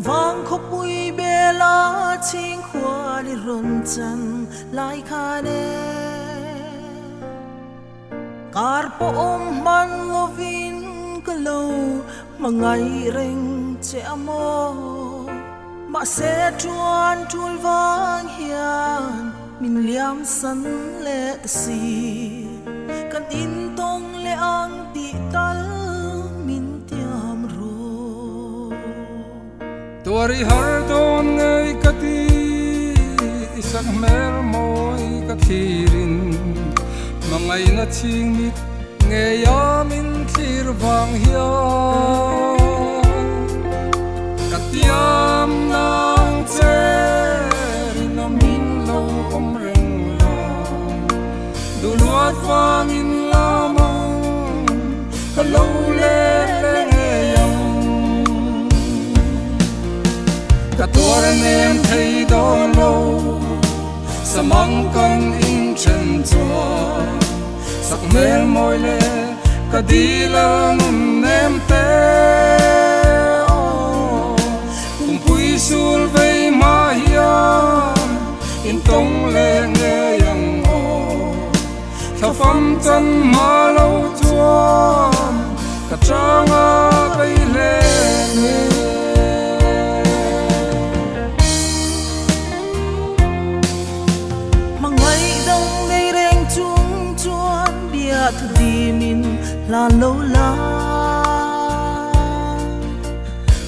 vang khóc bụi bê lá chính khoa đi rộn chân lại khá nè cар po man lovin ka lâu mà ngày rình che mo mà sẽ chuan chul vang hiền min liam san lệ si kan in tong le ang ti tal min tiam ro tuari har don ngai kati isak mer moi kathirin mangai na ching mit nge ya min thir wang hian katiam nang che rin min lo om reng la du luat wang in lamang hello le nge yang kator nem thei don lo samang kan in chen chua sak mel moi le kadilang nem te kum pui sul vei ma hian in tong le nge yang o tha fam chan ma lo chuan ka changa vei le nge thu đi min là lâu la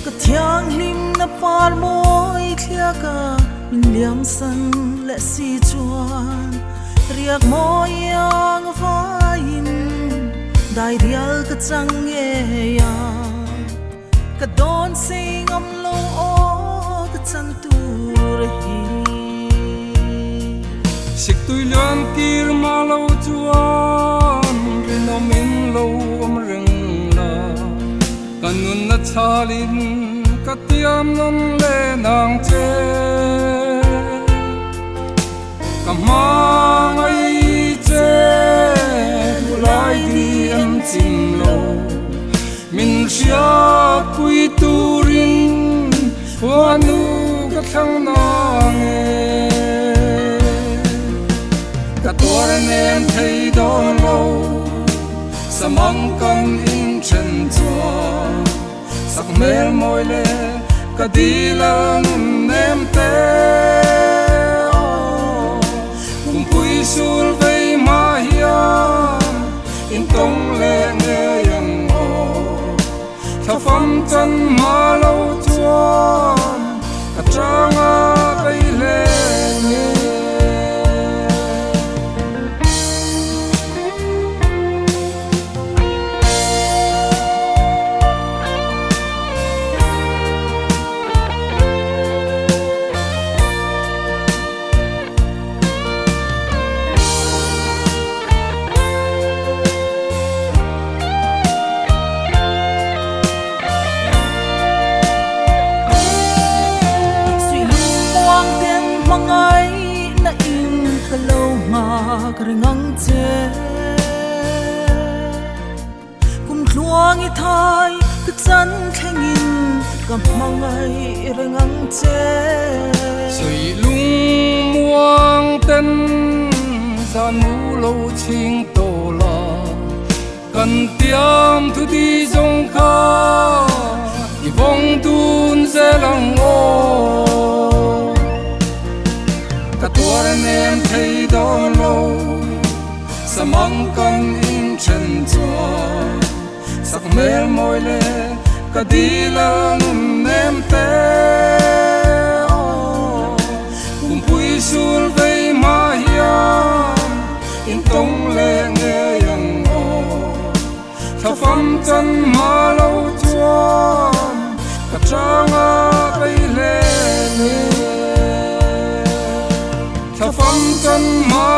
cái thiang lim na par môi thia ka min liam san lệ si chuan riak môi yang vain dai rial ka chang nghe ya ka don sing am lo o ka chan tu re hi sik tui luan kir ma lo chuan min lo om reng la kanun na chalin katiam non le nang che kamang ai che lai di em chim lo min ria pui turin wanu ka thang na nge ka tor nem thei don lo samang kan in chen chua sak mel moi le kadilang nem te kum pui sul vei ma hian in tong le nge yang o tha fam chan ma lo chuan ka changa vei le nge ngang che kum thuang I thai ka chan thengin ka mangai rengang che sui lung muang ten san mu lo ching to la kan tiam thu di jong kha I vong tun se lang o ka tuar nem thei don lo samang kan in chen chua sak mel moi le kadilang nem te kum pui sul vei ma hian in tong le nge yang o tha fam chan ma lo chuan ka changa vei le nge tha fam chan ma